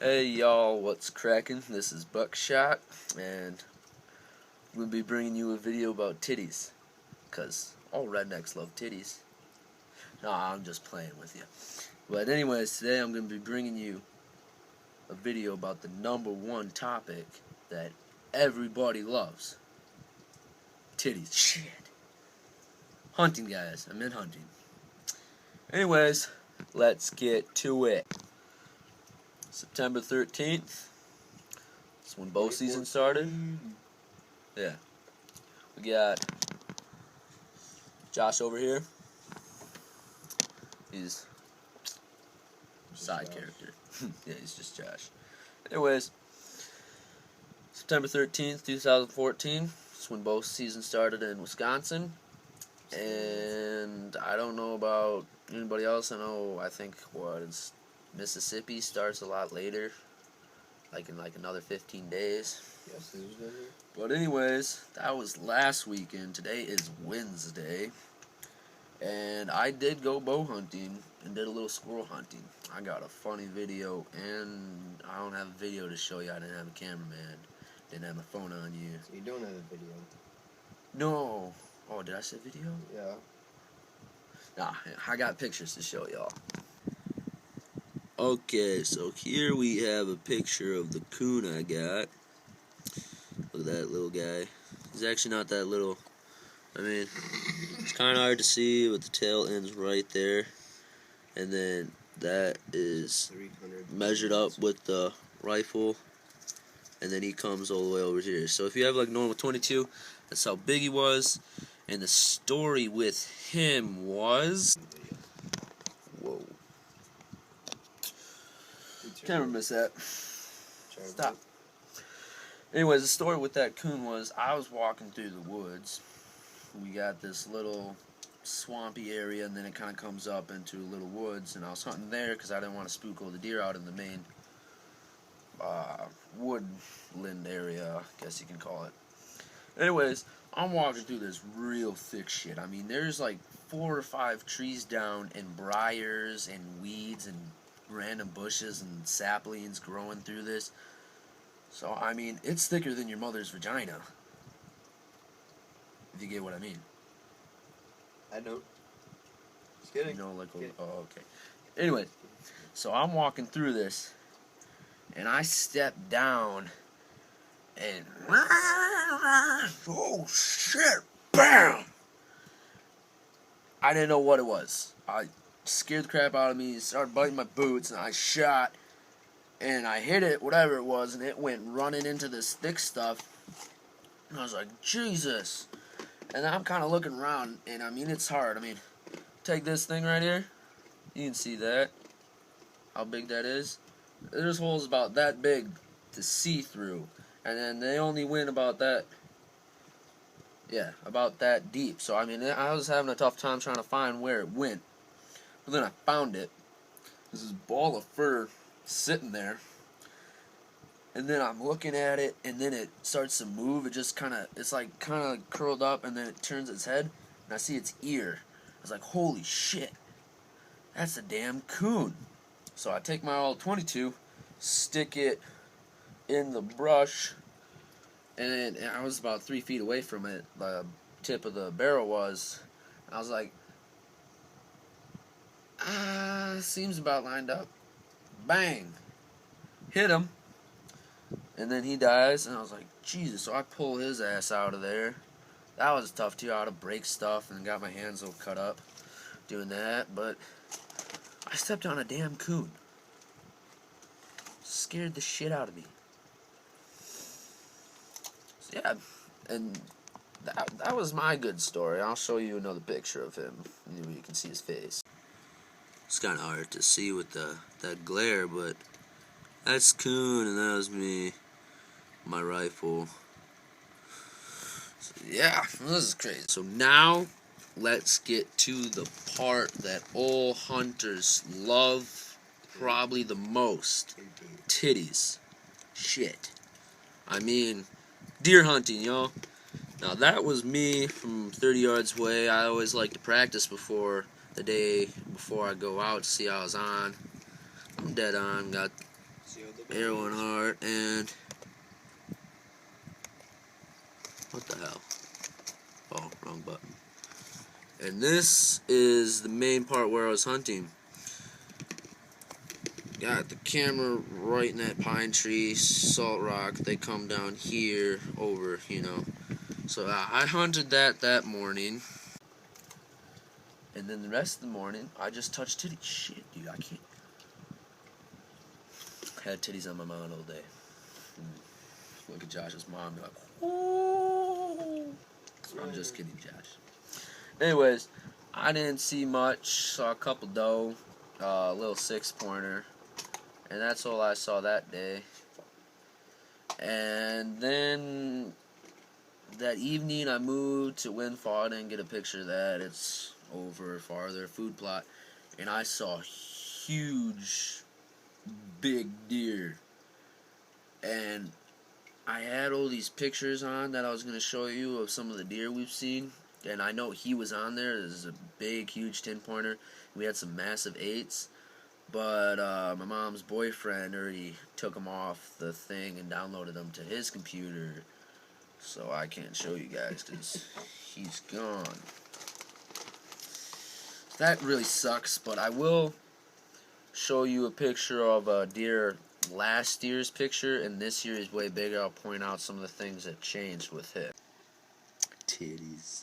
Hey y'all, what's cracking? This is Buckshot, and we'll be bringing you a video about titties, cause all rednecks love titties. No, I'm just playing with you. But anyways, today I'm going to be bringing you a video about the #1 topic that everybody loves. Titties. Shit. Hunting, guys. I'm in hunting. Anyways, let's get to it. September 13th. That's when bow season started. Yeah. We got Josh over here. He's side character. Yeah, he's just Josh. Anyways, September 13th, 2014. That's when bow season started in Wisconsin. And I don't know about anybody else. I think Mississippi starts a lot later. Like in another 15 days. Yes, But anyways, that was last weekend. Today is Wednesday. And I did go bow hunting and did a little squirrel hunting. I got a funny video, and I don't have a video to show you. I didn't have a cameraman. Didn't have my phone on you. So you don't have a video? No. Oh, did I say video? Yeah. Nah, I got pictures to show y'all. Okay, so here we have a picture of the coon I got. Look at that little guy. He's actually not that little. I mean, it's kind of hard to see, but the tail ends right there. And then that is measured up with the rifle. And then he comes all the way over here. So if you have like normal 22, that's how big he was. And the story with him was... Whoa. Camera missed that. Stop. Anyways, the story with that coon was I was walking through the woods. We got this little swampy area, and then it kind of comes up into little woods, and I was hunting there because I didn't want to spook all the deer out in the main woodland area, I guess you can call it. Anyways, I'm walking through this real thick shit. I mean, there's like 4 or 5 trees down, and briars and weeds and random bushes and saplings growing through this. So, I mean, it's thicker than your mother's vagina. If you get what I mean. I don't. Just kidding. You know, like, oh, okay. Anyway, so I'm walking through this, and I step down, and oh shit, bam! I didn't know what it was. I scared the crap out of me. It started biting my boots, and I shot, and I hit it, whatever it was, and it went running into this thick stuff. And I was like, Jesus. And I'm kind of looking around, and I mean, it's hard. I mean, take this thing right here. You can see that. How big that is. There's holes about that big to see through. And then they only went about that, yeah, about that deep. So, I mean, I was having a tough time trying to find where it went. But then I found it. There's this ball of fur sitting there. And then I'm looking at it, and then it starts to move. It just it's like kind of curled up, and then it turns its head, and I see its ear. I was like, holy shit, that's a damn coon. So I take my old 22, stick it in the brush, and I was about 3 feet away from it. The tip of the barrel was. I was like, seems about lined up. Bang, hit him. And then he dies, and I was like, Jesus. So I pull his ass out of there. That was tough, too. I had to break stuff and got my hands all cut up doing that. But I stepped on a damn coon. Scared the shit out of me. So, yeah, and that was my good story. I'll show you another picture of him. You can see his face. It's kind of hard to see with that glare, but that's coon, and that was me. My rifle. So, yeah, this is crazy. So now, let's get to the part that all hunters love probably the most. Titties. Shit. I mean, deer hunting, y'all. Now that was me from 30 yards away. I always like to practice before the day, before I go out to see how I was on. I'm dead on. Got Arrow and heart, and what the hell? Oh, wrong button. And this is the main part where I was hunting. Got the camera right in that pine tree, salt rock. They come down here over, you know. So I hunted that morning. And then the rest of the morning, I just touched titties. Shit, dude, I can't. Had titties on my mind all day. Look at Josh's mom, be like, "Ooh." I'm just kidding, Josh. Anyways, I didn't see much. Saw a couple doe, a little 6-pointer, and that's all I saw that day. And then that evening, I moved to Windfall. I didn't get a picture of that. It's over farther, food plot, and I saw huge, big deer. And I had all these pictures on that I was going to show you of some of the deer we've seen. And I know he was on there. This is a big, huge 10-pointer. We had some massive 8s. But my mom's boyfriend already took them off the thing and downloaded them to his computer. So I can't show you guys because he's gone. That really sucks. But I will show you a picture of a deer. Last year's picture, and this year is way bigger. I'll point out some of the things that changed with it. Titties.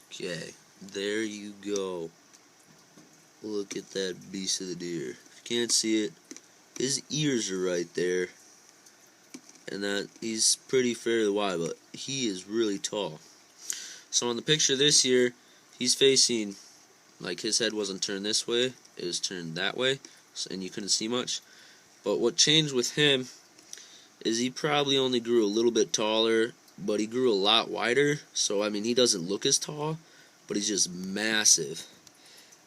Okay, there you go. Look at that beast of the deer. If you can't see it, his ears are right there. And that he's pretty fairly wide, but he is really tall. So on the picture this year, he's facing, like his head wasn't turned this way, it was turned that way, and you couldn't see much. But what changed with him is he probably only grew a little bit taller, but he grew a lot wider. So, I mean, he doesn't look as tall, but he's just massive.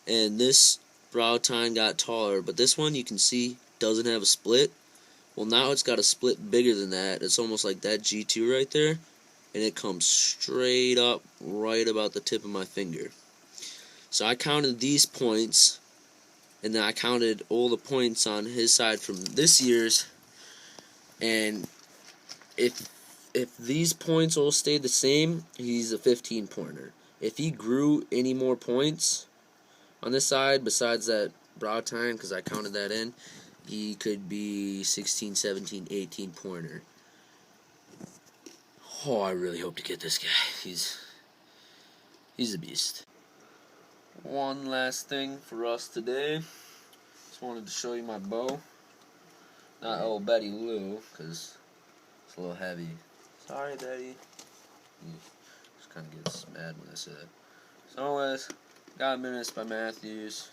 And this brow tine got taller, but this one you can see doesn't have a split. Well, now it's got a split bigger than that. It's almost like that G2 right there, and it comes straight up right about the tip of my finger. So I counted these points, and then I counted all the points on his side from this year's, and if these points all stayed the same, he's a 15-pointer. If he grew any more points on this side besides that brow tine, because I counted that in, he could be 16, 17, 18-pointer. Oh, I really hope to get this guy. He's a beast. One last thing for us today. Just wanted to show you my bow. Not old Betty Lou, because it's a little heavy. Sorry, Betty. He just kind of gets mad when I say that. So anyways, got a Menace by Matthews.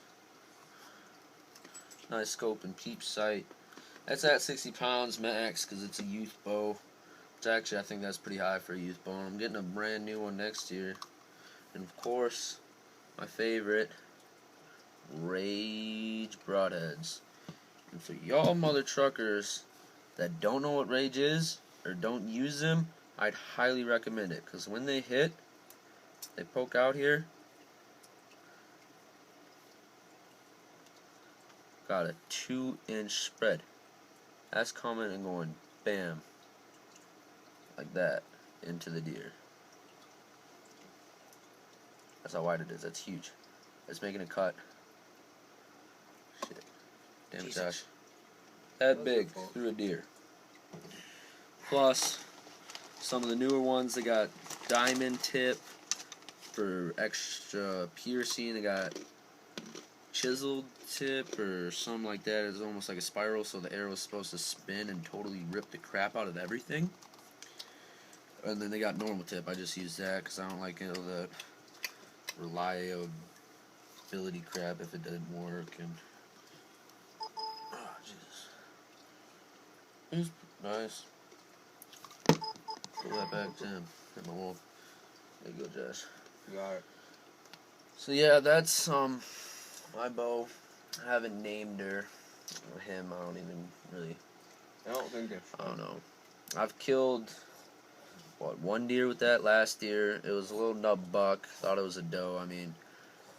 Nice scope and peep sight. That's at 60 pounds max because it's a youth bow. Which actually I think that's pretty high for a youth bow. I'm getting a brand new one next year. And of course, my favorite, Rage broadheads. And for y'all mother truckers that don't know what Rage is or don't use them, I'd highly recommend it. Because when they hit, they poke out here. Got a 2-inch spread. That's coming and going bam. Like that. Into the deer. That's how wide it is. That's huge. It's making a cut. Shit. Damn it, Josh. That big through a deer. Plus, some of the newer ones, they got diamond tip for extra piercing. They got chiseled tip or something like that. It's almost like a spiral, so the arrow is supposed to spin and totally rip the crap out of everything. And then they got normal tip. I just use that because I don't like the reliability crap if it doesn't work. And oh, Jesus, it's nice. Pull that back to him. Hit my wall. There you go, Josh. You got it. So yeah, that's my bow. I haven't named her or him. I don't even really. I don't think it's. I don't know. I've killed one deer with that last year. It was a little nub buck. Thought it was a doe. I mean,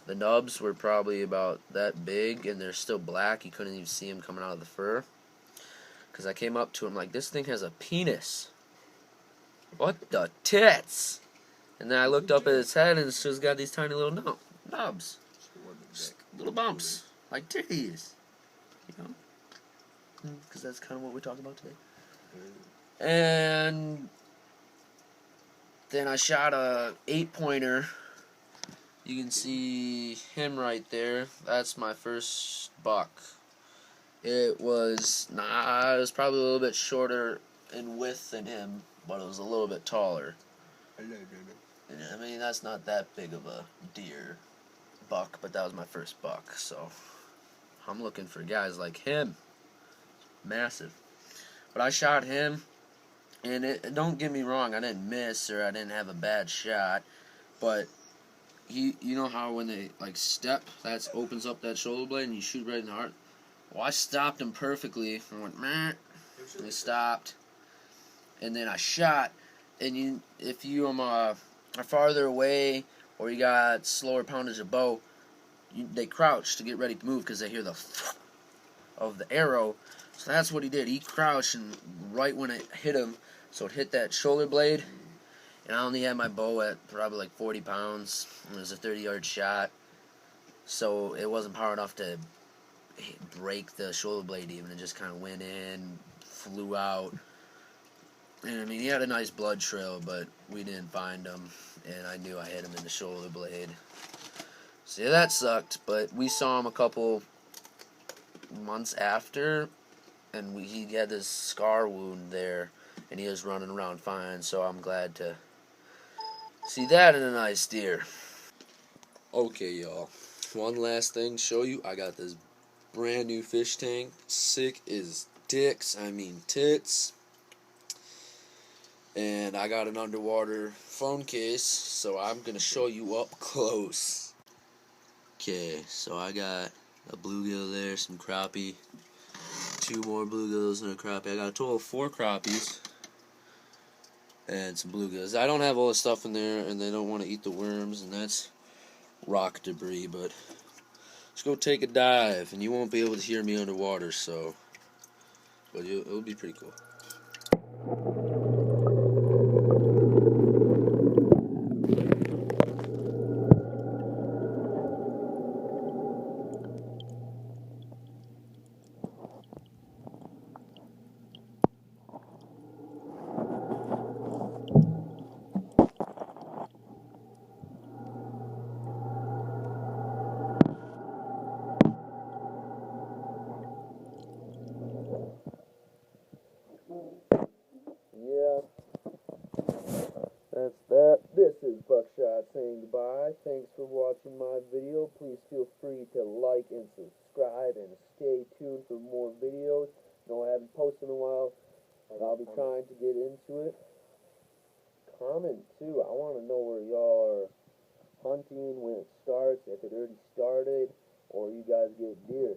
The nubs were probably about that big, and they're still black. You couldn't even see them coming out of the fur. Because I came up to him like, this thing has a penis. What the tits? And then I looked up at its head, and it's just got these tiny little nubs. Just little bumps. Like titties. You know? Because that's kind of what we're talking about today. And then I shot a 8-pointer. You can see him right there. That's my first buck. It was probably a little bit shorter in width than him, but it was a little bit taller. I mean, that's not that big of a deer buck, but that was my first buck, so I'm looking for guys like him. Massive. But I shot him, and don't get me wrong, I didn't miss or I didn't have a bad shot, but you know how when they like step, that opens up that shoulder blade and you shoot right in the heart? Well, I stopped him perfectly and went, meh, and he stopped, and then I shot, and if you are farther away or you got slower poundage of bow, they crouch to get ready to move because they hear the of the arrow. So that's what he did. He crouched, and right when it hit him, so it hit that shoulder blade, and I only had my bow at probably like 40 pounds. It was a 30-yard shot, so it wasn't power enough to break the shoulder blade even. It just kind of went in, flew out. And I mean, he had a nice blood trail, but we didn't find him, and I knew I hit him in the shoulder blade. So yeah, that sucked, but we saw him a couple months after, and he had this scar wound there, and he was running around fine, so I'm glad to see that in a nice deer. Okay, y'all. One last thing to show you. I got this brand new fish tank. Sick as dicks. I mean tits. And I got an underwater phone case, so I'm going to show you up close. Okay, so I got a bluegill there, some crappie, 2 more bluegills and a crappie. I got a total of 4 crappies and some bluegills. I don't have all the stuff in there, and they don't want to eat the worms, and that's rock debris, but let's go take a dive, and you won't be able to hear me underwater, so, but it'll be pretty cool. Yeah, that's that. This is Buckshot saying goodbye. Thanks for watching my video. Please feel free to like and subscribe and stay tuned for more videos. No, I haven't posted in a while, but I'll be trying to get into it. Comment too. I want to know where y'all are hunting when it starts, if it already started, or you guys get deer.